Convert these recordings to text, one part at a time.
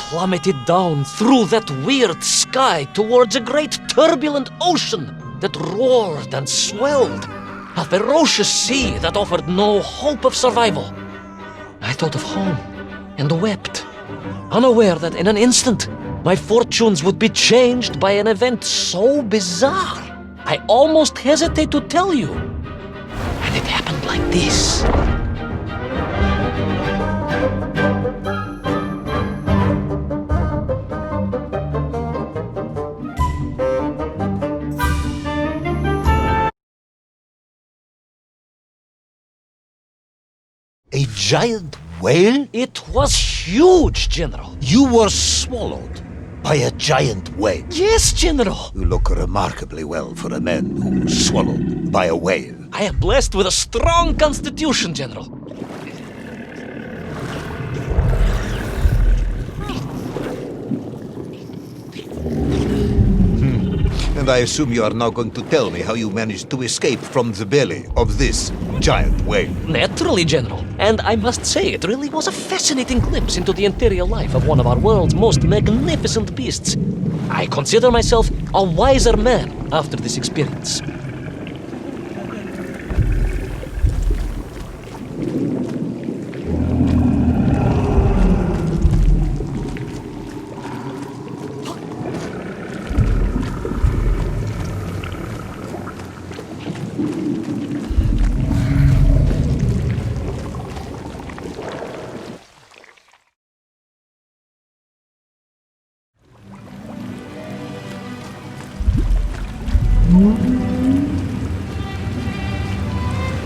plummeted down through that weird sky towards a great turbulent ocean that roared and swelled, a ferocious sea that offered no hope of survival. I thought of home and wept, unaware that in an instant my fortunes would be changed by an event so bizarre I almost hesitate to tell you. And it happened like this. A giant whale? It was huge, General. You were swallowed by a giant whale. Yes, General. You look remarkably well for a man who was swallowed by a whale. I am blessed with a strong constitution, General. And I assume you are now going to tell me how you managed to escape from the belly of this giant whale. Naturally, General. And I must say, it really was a fascinating glimpse into the interior life of one of our world's most magnificent beasts. I consider myself a wiser man after this experience.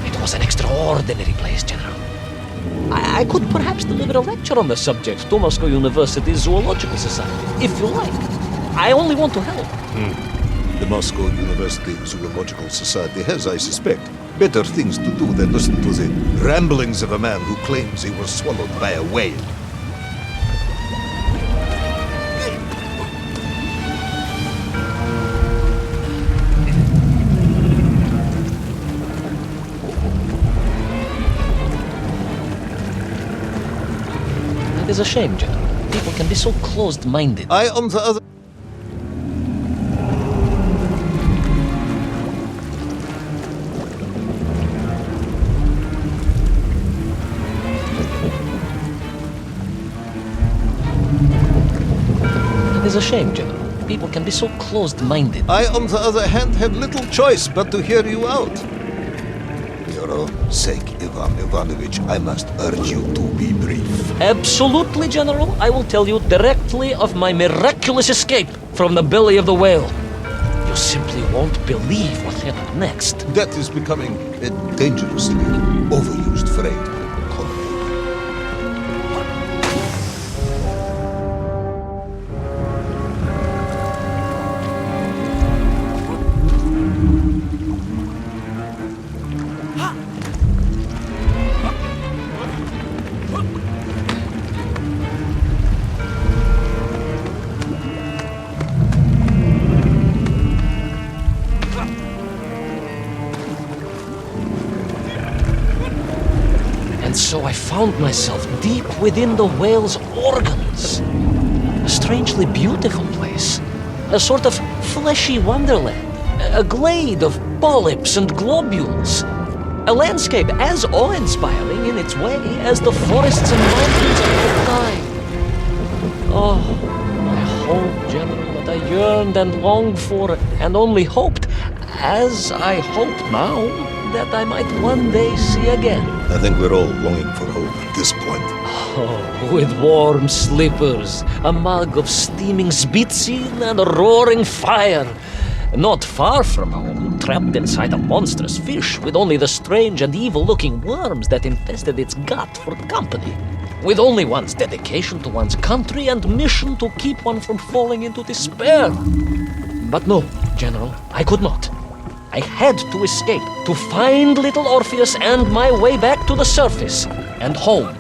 It was an extraordinary place, General. I could perhaps deliver a lecture on the subject to Moscow University's Zoological Society, if you like. I only want to help. The Moscow University Zoological Society has, I suspect, better things to do than listen to the ramblings of a man who claims he was swallowed by a whale. It is a shame, General. People can be so closed-minded. I, on the other... It is a shame, General. People can be so closed-minded. I, on the other hand, have little choice but to hear you out. For your own sake, Ivan Ivanovich, I must urge you to be brief. Absolutely, General. I will tell you directly of my miraculous escape from the belly of the whale. You simply won't believe what happened next. That is becoming a dangerously overused phrase. And so I found myself deep within the whale's organs. A strangely beautiful place. A sort of fleshy wonderland. A glade of polyps and globules. A landscape as awe-inspiring in its way as the forests and mountains of Altai. Oh, I hope, General, that I yearned and longed for, and only hoped, as I hope now, that I might one day see again. I think we're all longing for hope at this point. Oh, with warm slippers, a mug of steaming Spitzin, and a roaring fire. Not far from home, trapped inside a monstrous fish with only the strange and evil-looking worms that infested its gut for company. With only one's dedication to one's country and mission to keep one from falling into despair. But no, General, I could not. I had to escape, to find little Orpheus and my way back to the surface and home.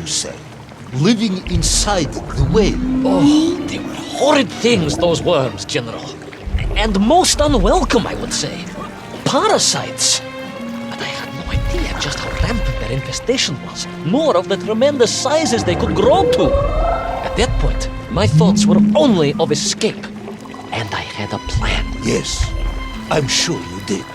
you say? Living inside the whale? Oh, they were horrid things, those worms, General. And most unwelcome, I would say. Parasites. But I had no idea just how rampant their infestation was, nor of the tremendous sizes they could grow to. At that point, my thoughts were only of escape. And I had a plan. Yes, I'm sure you did.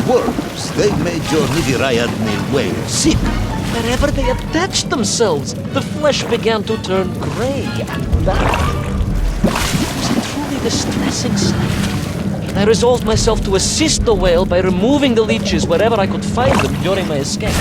Worms, they made your Nivirayadne whale sick. Wherever they attached themselves, the flesh began to turn gray and black. It was a truly distressing sight. I resolved myself to assist the whale by removing the leeches wherever I could find them during my escape.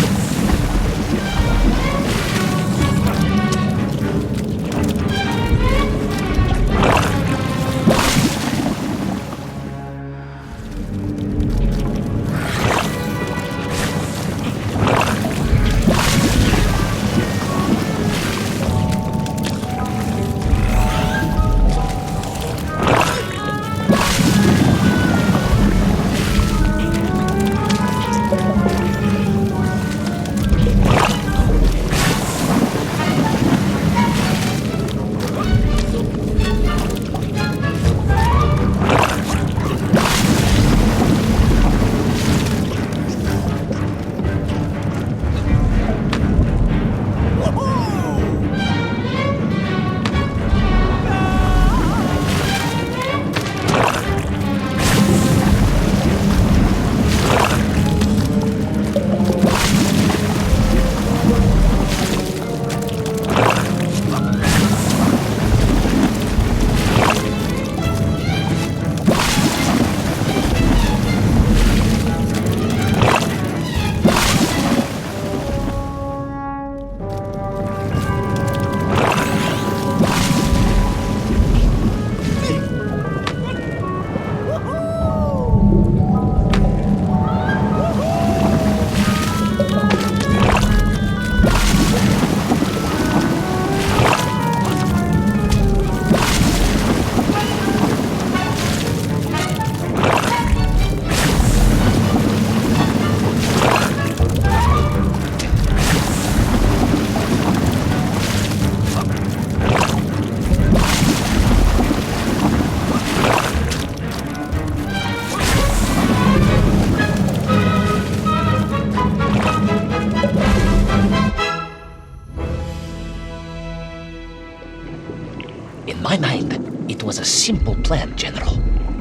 was a simple plan, General.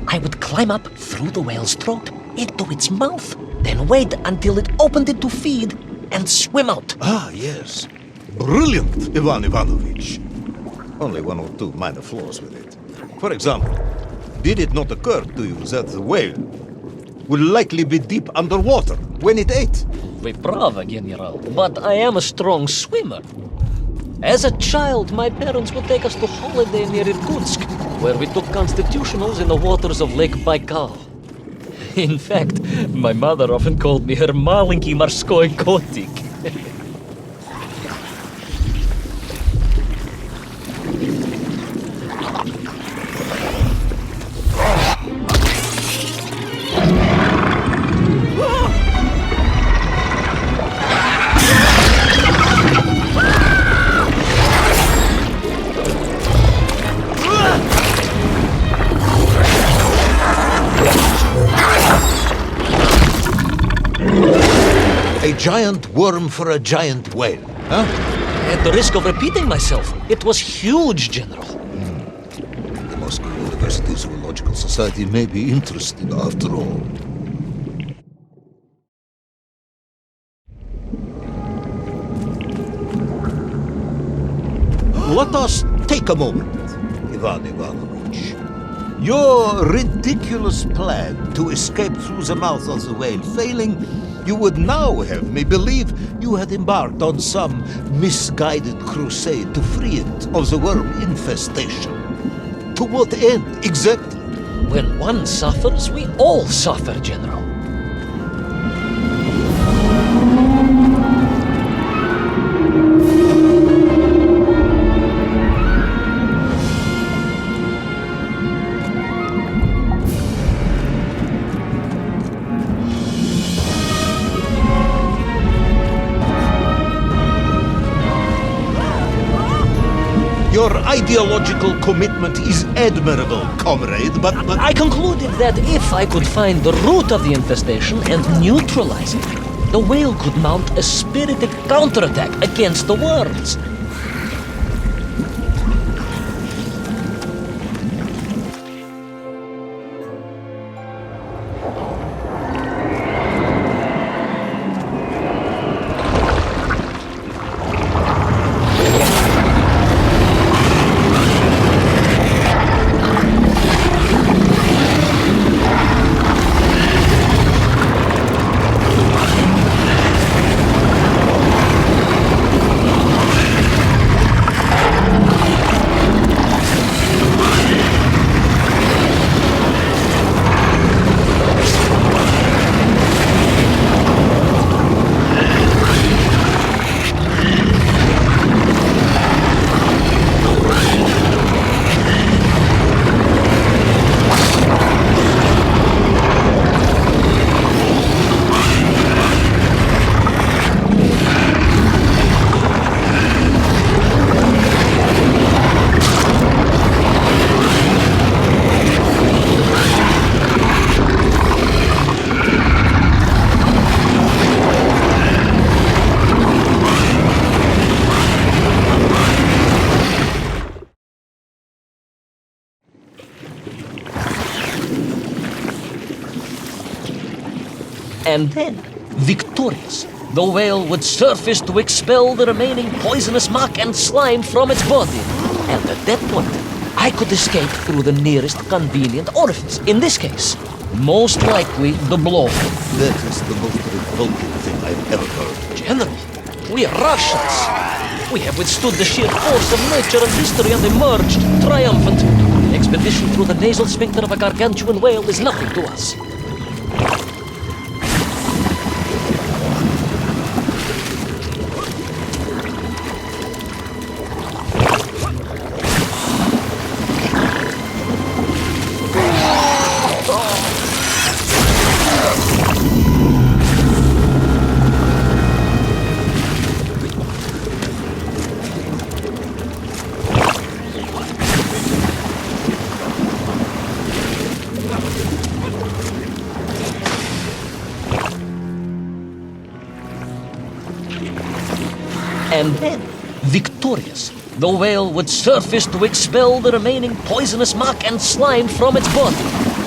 I would climb up through the whale's throat into its mouth, then wait until it opened it to feed and swim out. Ah, yes. Brilliant, Ivan Ivanovich. Only one or two minor flaws with it. For example, did it not occur to you that the whale would likely be deep underwater when it ate? Вы правы, General, but I am a strong swimmer. As a child, my parents would take us to holiday near Irkutsk, where we took constitutionals in the waters of Lake Baikal. In fact, my mother often called me her маленький морской котик. A giant worm for a giant whale, huh? At the risk of repeating myself, it was huge, General. The Moscow University Zoological Society may be interested after all. Let us take a moment, Ivan Ivanovich. Your ridiculous plan to escape through the mouth of the whale failing, you would now have me believe you had embarked on some misguided crusade to free it of the worm infestation. To what end, exactly? When one suffers, we all suffer, General. Your ideological commitment is admirable, comrade, but... I concluded that if I could find the root of the infestation and neutralize it, the whale could mount a spirited counterattack against the worms. And then, victorious, the whale would surface to expel the remaining poisonous muck and slime from its body. And at that point, I could escape through the nearest convenient orifice. In this case, most likely the blowhole. That is the most revolting thing I've ever heard. General, we are Russians. We have withstood the sheer force of nature and history and emerged triumphant. An expedition through the nasal sphincter of a gargantuan whale is nothing to us. And then, victorious, the whale would surface to expel the remaining poisonous muck and slime from its body.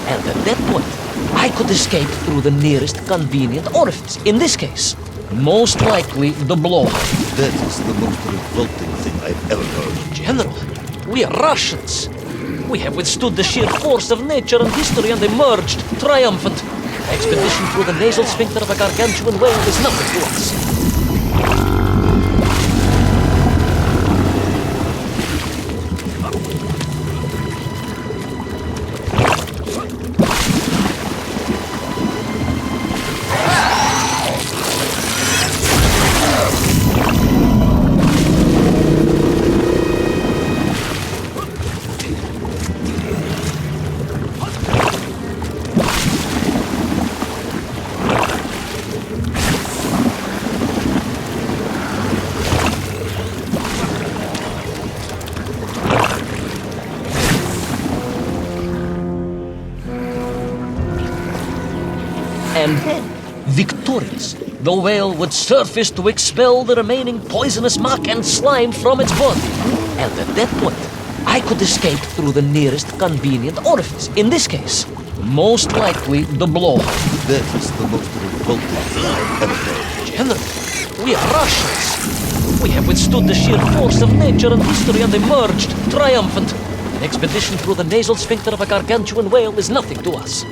And at that point, I could escape through the nearest convenient orifice. In this case, most likely the blowhole. That is the most revolting thing I've ever heard. General, we are Russians. We have withstood the sheer force of nature and history and emerged triumphant. The expedition through the nasal sphincter of a gargantuan whale is nothing to us. And then, victorious, the whale would surface to expel the remaining poisonous muck and slime from its body. And at that point, I could escape through the nearest convenient orifice. In this case, most likely the blowhole. That is the most revolting thing I've ever heard. General, we are Russians. We have withstood the sheer force of nature and history and emerged triumphant. An expedition through the nasal sphincter of a gargantuan whale is nothing to us.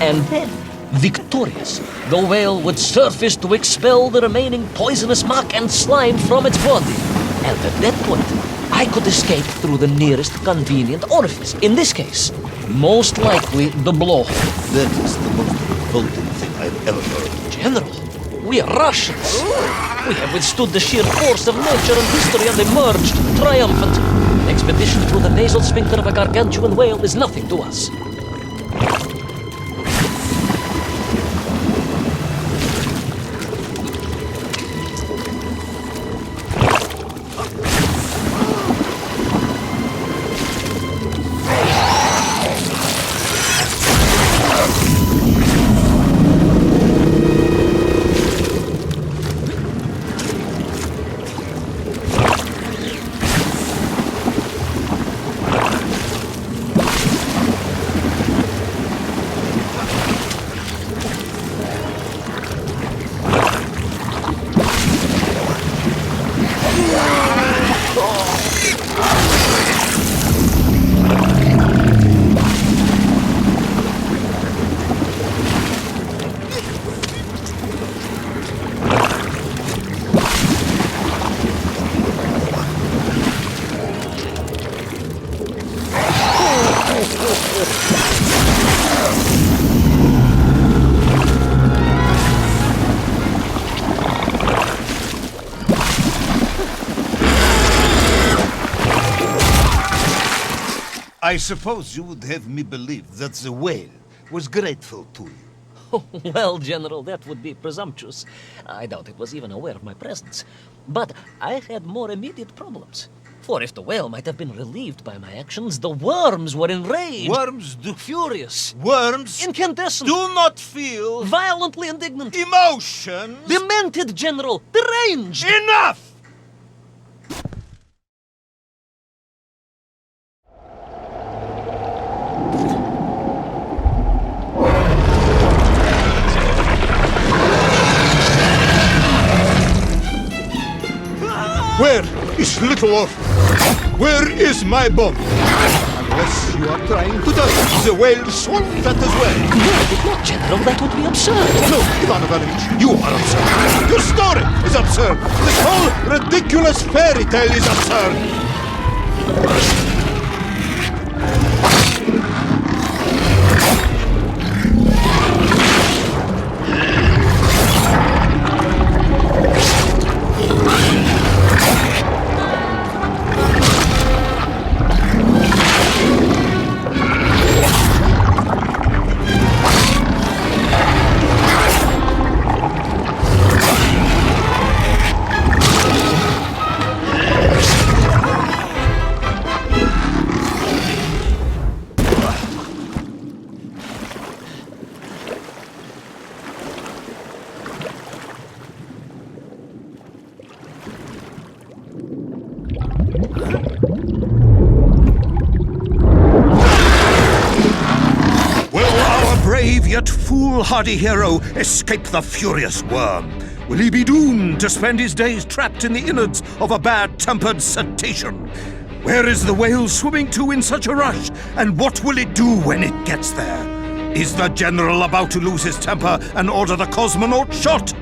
And then, victorious, the whale would surface to expel the remaining poisonous muck and slime from its body. And at that point, I could escape through the nearest convenient orifice. In this case, most likely the blowhole. That is the most revolting thing I've ever heard. General, we are Russians. We have withstood the sheer force of nature and history and emerged triumphant. An expedition through the nasal sphincter of a gargantuan whale is nothing to us. I suppose you would have me believe that the whale was grateful to you. Well, General, that would be presumptuous. I doubt it was even aware of my presence. But I had more immediate problems. For if the whale might have been relieved by my actions, the worms were enraged. Worms do... Furious. Worms Incandescent. do not feel... Violently indignant. emotions. Demented, General. Deranged. Enough! Where is little Orpheus? Where is my bomb? Unless you are trying to die, the whale swallowed that as well. No, I did not, General. That would be absurd. No, Ivan Ivanovich, you are absurd. Your story is absurd. This whole ridiculous fairy tale is absurd. brave yet foolhardy hero escape the furious worm? Will he be doomed to spend his days trapped in the innards of a bad-tempered cetacean? Where is the whale swimming to in such a rush, and what will it do when it gets there? Is the general about to lose his temper and order the cosmonaut shot?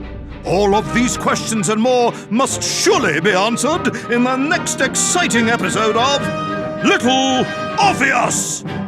All of these questions and more must surely be answered in the next exciting episode of Little Orpheus!